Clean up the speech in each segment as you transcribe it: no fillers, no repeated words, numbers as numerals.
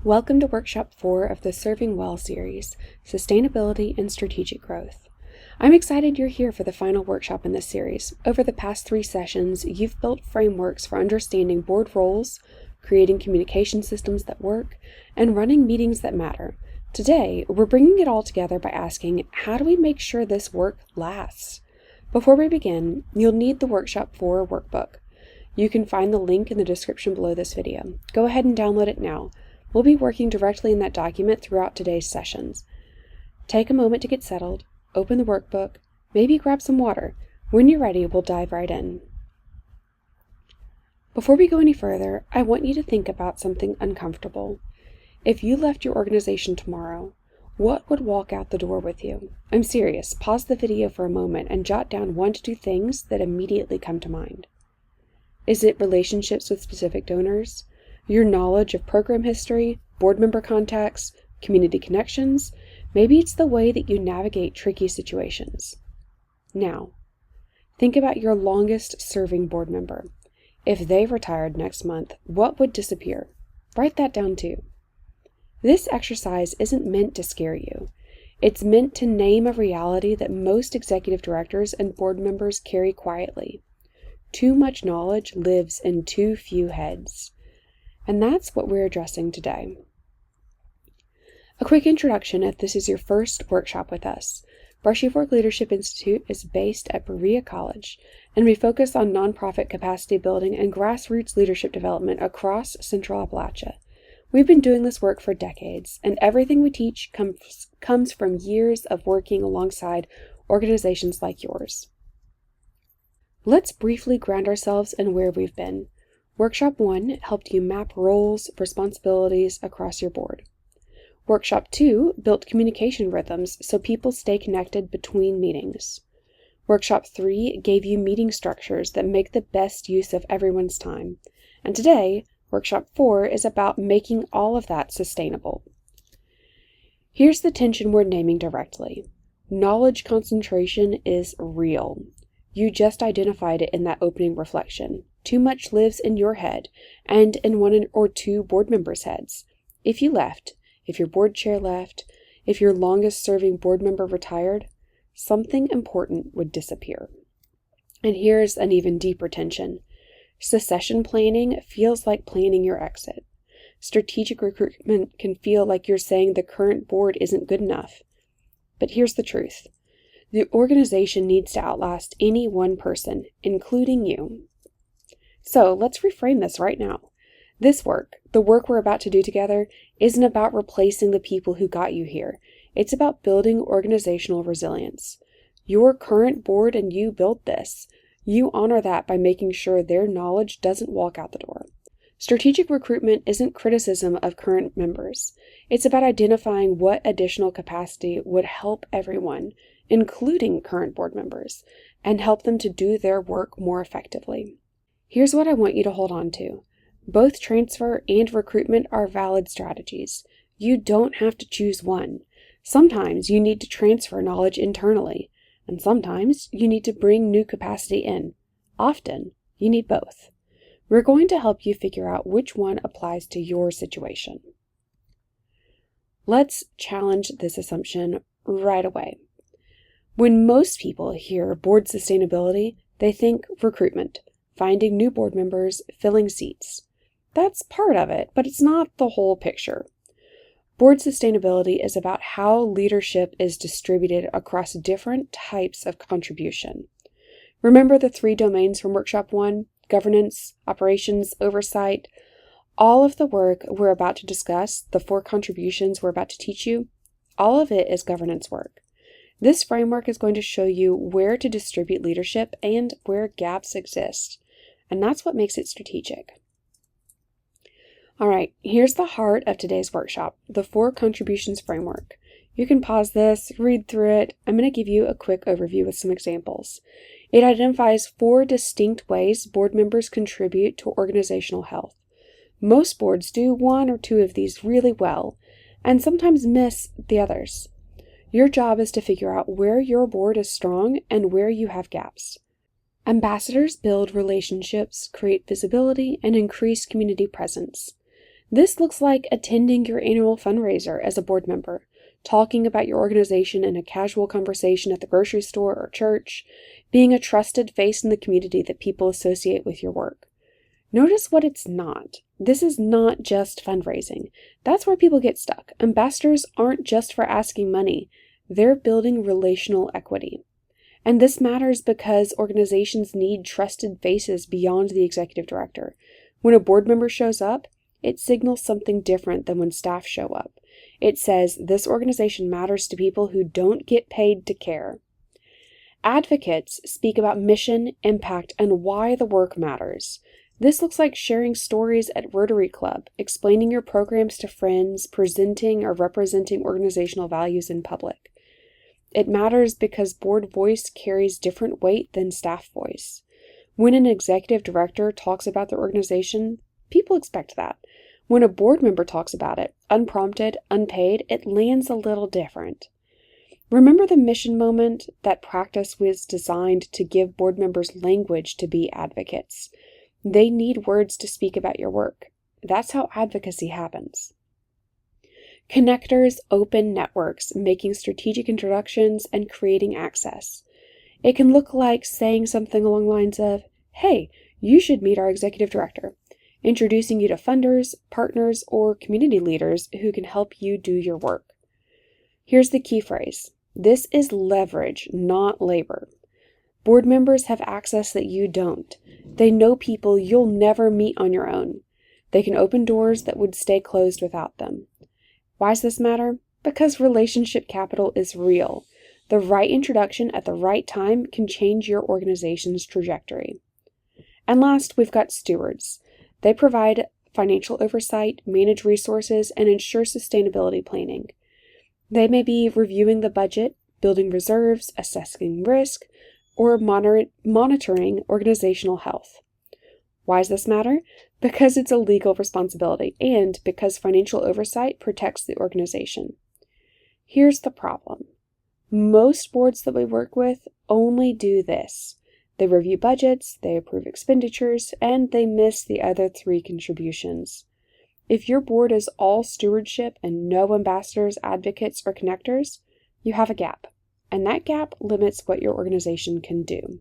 Welcome to Workshop 4 of the Serving Well series, Sustainability and Strategic Growth. I'm excited you're here for the final workshop in this series. Over the past 3 sessions, you've built frameworks for understanding board roles, creating communication systems that work, and running meetings that matter. Today, we're bringing it all together by asking, how do we make sure this work lasts? Before we begin, you'll need the Workshop 4 workbook. You can find the link in the description below this video. Go ahead and download it now. We'll be working directly in that document throughout today's sessions. Take a moment to get settled, open the workbook, maybe grab some water. When you're ready, we'll dive right in. Before we go any further, I want you to think about something uncomfortable. If you left your organization tomorrow, what would walk out the door with you? I'm serious. Pause the video for a moment and jot down 1 to 2 things that immediately come to mind. Is it relationships with specific donors? Your knowledge of program history, board member contacts, community connections? Maybe it's the way that you navigate tricky situations. Now, think about your longest serving board member. If they retired next month, what would disappear? Write that down too. This exercise isn't meant to scare you. It's meant to name a reality that most executive directors and board members carry quietly. Too much knowledge lives in too few heads. And that's what we're addressing today. A quick introduction if this is your first workshop with us. Brushy Fork Leadership Institute is based at Berea College, and we focus on nonprofit capacity building and grassroots leadership development across Central Appalachia. We've been doing this work for decades, and everything we teach comes from years of working alongside organizations like yours. Let's briefly ground ourselves in where we've been. Workshop 1 helped you map roles, responsibilities across your board. Workshop 2 built communication rhythms so people stay connected between meetings. Workshop 3 gave you meeting structures that make the best use of everyone's time. And today, Workshop 4 is about making all of that sustainable. Here's the tension we're naming directly. Knowledge concentration is real. You just identified it in that opening reflection. Too much lives in your head and in 1 or 2 board members' heads. If you left, if your board chair left, if your longest serving board member retired, something important would disappear. And here's an even deeper tension. Succession planning feels like planning your exit. Strategic recruitment can feel like you're saying the current board isn't good enough. But here's the truth. The organization needs to outlast any one person, including you. So let's reframe this right now. This work, the work we're about to do together, isn't about replacing the people who got you here. It's about building organizational resilience. Your current board and you built this. You honor that by making sure their knowledge doesn't walk out the door. Strategic recruitment isn't criticism of current members. It's about identifying what additional capacity would help everyone, including current board members, and help them to do their work more effectively. Here's what I want you to hold on to. Both transfer and recruitment are valid strategies. You don't have to choose one. Sometimes you need to transfer knowledge internally, and sometimes you need to bring new capacity in. Often, you need both. We're going to help you figure out which one applies to your situation. Let's challenge this assumption right away. When most people hear board sustainability, they think recruitment, finding new board members, filling seats. That's part of it, but it's not the whole picture. Board sustainability is about how leadership is distributed across different types of contribution. Remember the 3 domains from Workshop 1? Governance, operations, oversight. All of the work we're about to discuss, the 4 contributions we're about to teach you, all of it is governance work. This framework is going to show you where to distribute leadership and where gaps exist. And that's what makes it strategic. All right, here's the heart of today's workshop, the 4 contributions framework. You can pause this, read through it. I'm going to give you a quick overview with some examples. It identifies 4 distinct ways board members contribute to organizational health. Most boards do 1 or 2 of these really well, and sometimes miss the others. Your job is to figure out where your board is strong and where you have gaps. Ambassadors build relationships, create visibility, and increase community presence. This looks like attending your annual fundraiser as a board member, talking about your organization in a casual conversation at the grocery store or church, being a trusted face in the community that people associate with your work. Notice what it's not. This is not just fundraising. That's where people get stuck. Ambassadors aren't just for asking money. They're building relational equity. And this matters because organizations need trusted faces beyond the executive director. When a board member shows up, it signals something different than when staff show up. It says this organization matters to people who don't get paid to care. Advocates speak about mission, impact, and why the work matters. This looks like sharing stories at Rotary Club, explaining your programs to friends, presenting or representing organizational values in public. It matters because board voice carries different weight than staff voice. When an executive director talks about their organization, people expect that. When a board member talks about it, unprompted, unpaid, it lands a little different. Remember the mission moment? That practice was designed to give board members language to be advocates. They need words to speak about your work. That's how advocacy happens. Connectors open networks, making strategic introductions and creating access. It can look like saying something along the lines of, "Hey, you should meet our executive director," introducing you to funders, partners, or community leaders who can help you do your work. Here's the key phrase. This is leverage, not labor. Board members have access that you don't. They know people you'll never meet on your own. They can open doors that would stay closed without them. Why does this matter? Because relationship capital is real. The right introduction at the right time can change your organization's trajectory. And last, we've got stewards. They provide financial oversight, manage resources, and ensure sustainability planning. They may be reviewing the budget, building reserves, assessing risk, or monitoring organizational health. Why does this matter? Because it's a legal responsibility and because financial oversight protects the organization. Here's the problem. Most boards that we work with only do this. They review budgets, they approve expenditures, and they miss the other three contributions. If your board is all stewardship and no ambassadors, advocates, or connectors, you have a gap. And that gap limits what your organization can do.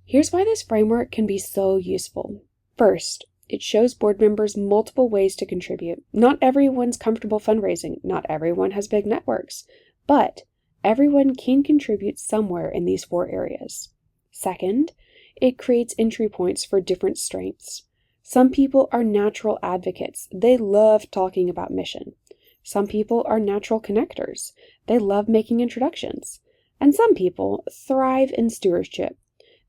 Here's why this framework can be so useful. First, it shows board members multiple ways to contribute. Not everyone's comfortable fundraising. Not everyone has big networks. But everyone can contribute somewhere in these 4 areas. Second, it creates entry points for different strengths. Some people are natural advocates. They love talking about mission. Some people are natural connectors. They love making introductions. And some people thrive in stewardship.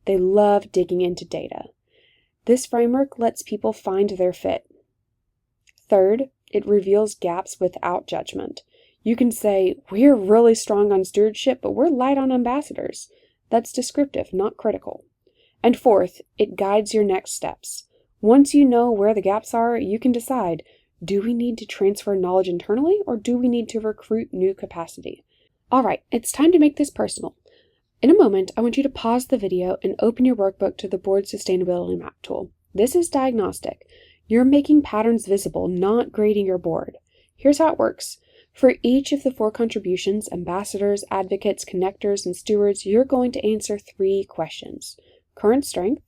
They love digging into data. This framework lets people find their fit. Third, it reveals gaps without judgment. You can say, "We're really strong on stewardship, but we're light on ambassadors." That's descriptive, not critical. And fourth, it guides your next steps. Once you know where the gaps are, you can decide, do we need to transfer knowledge internally or do we need to recruit new capacity? All right, it's time to make this personal. In a moment, I want you to pause the video and open your workbook to the Board Sustainability Map tool. This is diagnostic. You're making patterns visible, not grading your board. Here's how it works. For each of the 4 contributions, ambassadors, advocates, connectors, and stewards, you're going to answer 3 questions. Current strength.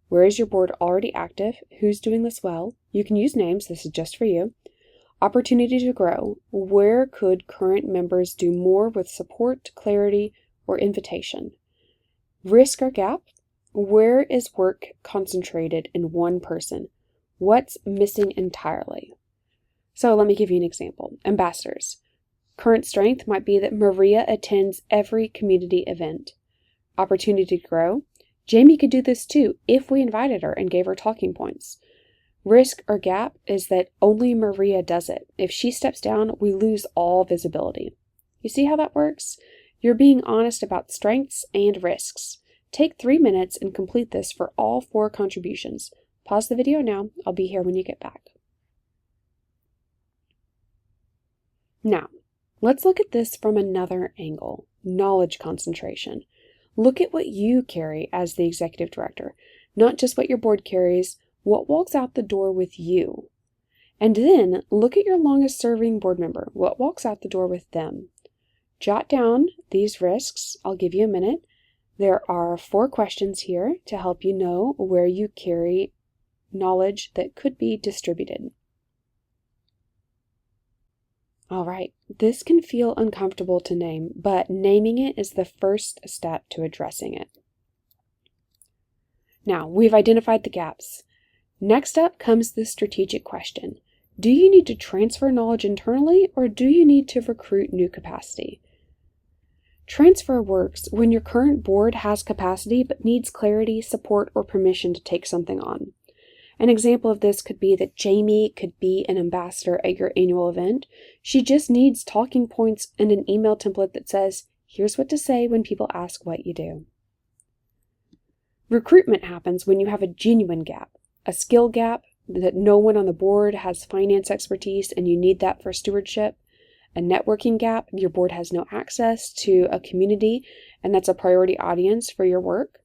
Where is your board already active? Who's doing this well? You can use names. This is just for you. Opportunity to grow. Where could current members do more with support, clarity, or invitation? Risk or gap. Where is work concentrated in one person? What's missing entirely? So let me give you an example. Ambassadors. Current strength might be that Maria attends every community event. Opportunity to grow. Jamie could do this too if we invited her and gave her talking points. Risk or gap is that only Maria does it. If she steps down, we lose all visibility. You see how that works? You're being honest about strengths and risks. Take 3 minutes and complete this for all 4 contributions. Pause the video now. I'll be here when you get back. Now, let's look at this from another angle. Knowledge concentration. Look at what you carry as the executive director, not just what your board carries, What walks out the door with you? And then look at your longest serving board member. What walks out the door with them? Jot down these risks. I'll give you a minute. There are 4 questions here to help you know where you carry knowledge that could be distributed. All right, this can feel uncomfortable to name, but naming it is the first step to addressing it. Now, we've identified the gaps. Next up comes the strategic question. Do you need to transfer knowledge internally, or do you need to recruit new capacity? Transfer works when your current board has capacity but needs clarity, support, or permission to take something on. An example of this could be that Jamie could be an ambassador at your annual event. She just needs talking points and an email template that says, here's what to say when people ask what you do. Recruitment happens when you have a genuine gap, a skill gap that no one on the board has finance expertise and you need that for stewardship. A networking gap, your board has no access to a community and that's a priority audience for your work.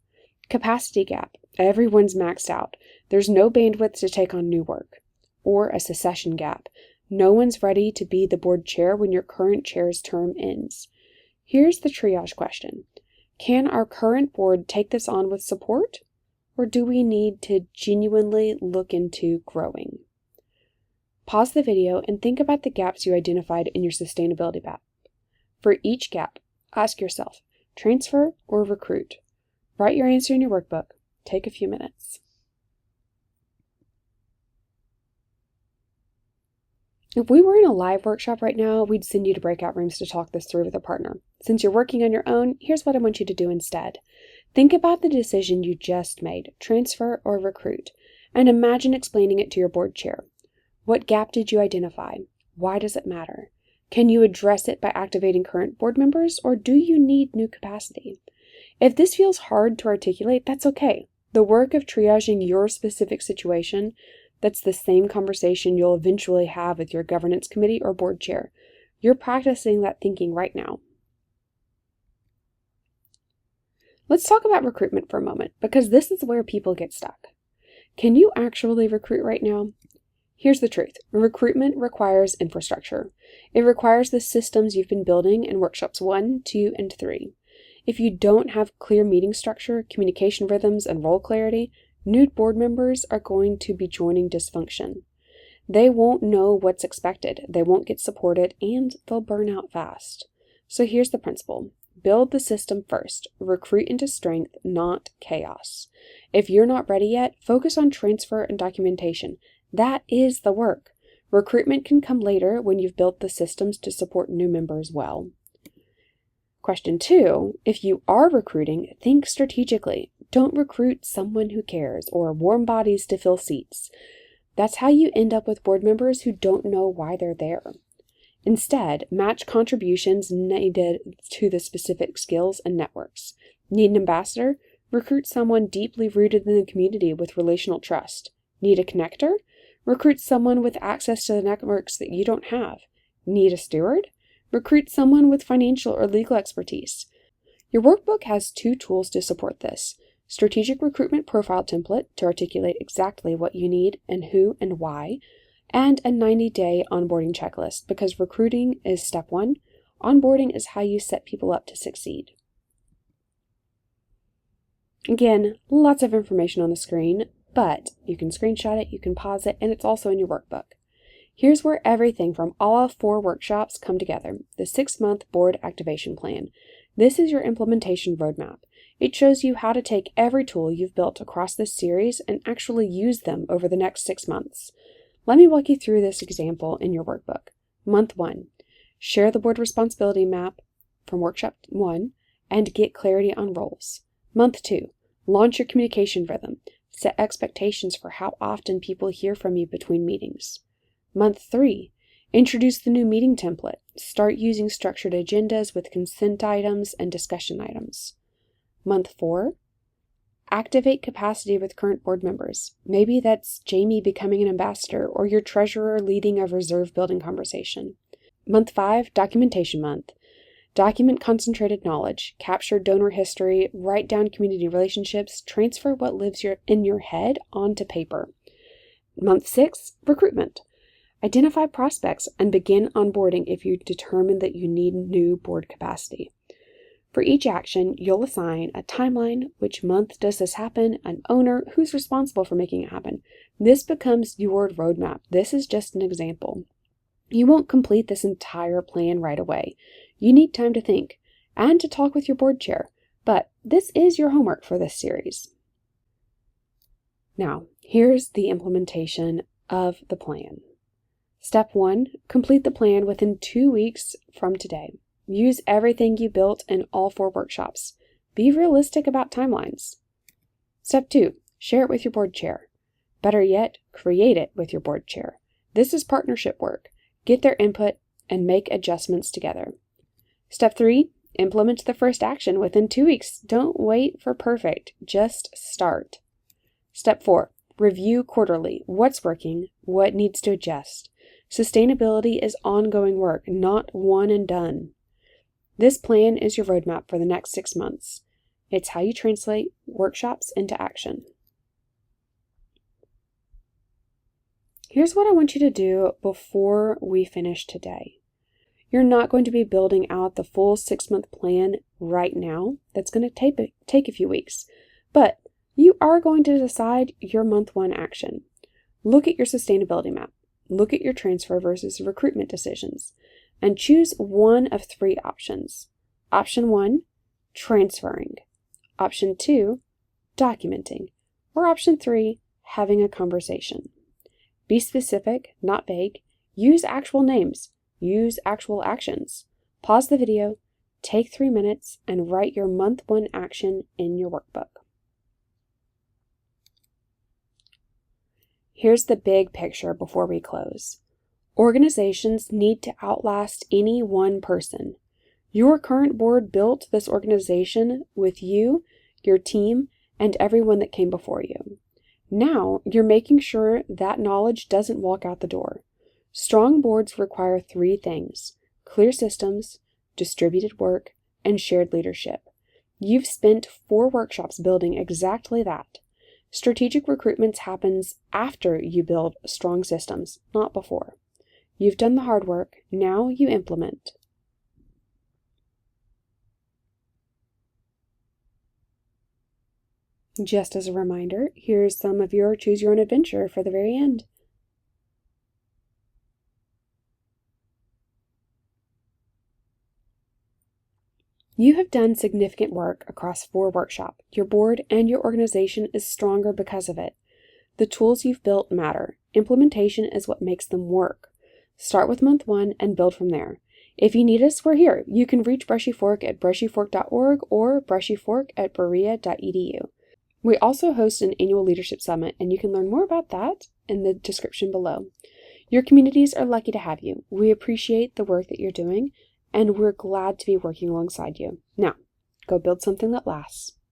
Capacity gap, everyone's maxed out. There's no bandwidth to take on new work. Or a succession gap, no one's ready to be the board chair when your current chair's term ends. Here's the triage question. Can our current board take this on with support? Or do we need to genuinely look into growing? Pause the video and think about the gaps you identified in your sustainability map. For each gap, ask yourself, transfer or recruit? Write your answer in your workbook. Take a few minutes. If we were in a live workshop right now, we'd send you to breakout rooms to talk this through with a partner. Since you're working on your own, here's what I want you to do instead. Think about the decision you just made, transfer or recruit, and imagine explaining it to your board chair. What gap did you identify? Why does it matter? Can you address it by activating current board members, or do you need new capacity? If this feels hard to articulate, that's okay. The work of triaging your specific situation, that's the same conversation you'll eventually have with your governance committee or board chair. You're practicing that thinking right now. Let's talk about recruitment for a moment, because this is where people get stuck. Can you actually recruit right now? Here's the truth. Recruitment requires infrastructure. It requires the systems you've been building in workshops 1, 2, and 3. If you don't have clear meeting structure, communication rhythms, and role clarity, new board members are going to be joining dysfunction. They won't know what's expected, they won't get supported, and they'll burn out fast. So here's the principle. Build the system first. Recruit into strength, not chaos. If you're not ready yet, focus on transfer and documentation. That is the work. Recruitment can come later when you've built the systems to support new members well. Question 2, if you are recruiting, think strategically. Don't recruit someone who cares or warm bodies to fill seats. That's how you end up with board members who don't know why they're there. Instead, match contributions needed to the specific skills and networks. Need an ambassador? Recruit someone deeply rooted in the community with relational trust. Need a connector? Recruit someone with access to the networks that you don't have. Need a steward? Recruit someone with financial or legal expertise. Your workbook has 2 tools to support this. Strategic recruitment profile template to articulate exactly what you need and who and why, and a 90-day onboarding checklist, because recruiting is step 1, onboarding is how you set people up to succeed. Again, lots of information on the screen, but you can screenshot it, you can pause it, and it's also in your workbook. Here's where everything from all 4 workshops come together, the 6-month board activation plan. This is your implementation roadmap. It shows you how to take every tool you've built across this series and actually use them over the next 6 months. Let me walk you through this example in your workbook. Month 1, share the board responsibility map from workshop 1 and get clarity on roles. Month 2, launch your communication rhythm. Set expectations for how often people hear from you between meetings. Month 3, introduce the new meeting template. Start using structured agendas with consent items and discussion items. Month 4, activate capacity with current board members. Maybe that's Jamie becoming an ambassador or your treasurer leading a reserve building conversation. Month 5, documentation month. Document concentrated knowledge, capture donor history, write down community relationships, transfer what lives in your head onto paper. Month 6, recruitment. Identify prospects and begin onboarding if you determine that you need new board capacity. For each action, you'll assign a timeline, which month does this happen, an owner, who's responsible for making it happen. This becomes your roadmap. This is just an example. You won't complete this entire plan right away. You need time to think and to talk with your board chair, but this is your homework for this series. Now, here's the implementation of the plan. Step 1, complete the plan within 2 weeks from today. Use everything you built in all 4 workshops. Be realistic about timelines. Step 2, share it with your board chair. Better yet, create it with your board chair. This is partnership work. Get their input and make adjustments together. Step 3, implement the first action within 2 weeks. Don't wait for perfect, just start. Step 4, review quarterly. What's working? What needs to adjust? Sustainability is ongoing work, not one and done. This plan is your roadmap for the next 6 months. It's how you translate workshops into action. Here's what I want you to do before we finish today. You're not going to be building out the full 6-month plan right now. That's going to take a few weeks. But you are going to decide your month 1 action. Look at your sustainability map. Look at your transfer versus recruitment decisions and choose one of 3 options. Option 1, transferring. Option 2, documenting. Or option 3, having a conversation. Be specific, not vague. Use actual names. Use actual actions. Pause the video, take 3 minutes, and write your month 1 action in your workbook. Here's the big picture before we close. Organizations need to outlast any one person. Your current board built this organization with you, your team, and everyone that came before you. Now, you're making sure that knowledge doesn't walk out the door. Strong boards require 3 things: clear systems, distributed work, and shared leadership. You've spent 4 workshops building exactly that. Strategic recruitment happens after you build strong systems, not before. You've done the hard work, now you implement. Just as a reminder, here's some of your Choose Your Own Adventure for the very end. You have done significant work across 4 workshops. Your board and your organization is stronger because of it. The tools you've built matter. Implementation is what makes them work. Start with month 1 and build from there. If you need us, we're here. You can reach Brushy Fork at brushyfork.org or brushyfork@berea.edu. We also host an annual leadership summit, and you can learn more about that in the description below. Your communities are lucky to have you. We appreciate the work that you're doing, and we're glad to be working alongside you. Now, go build something that lasts.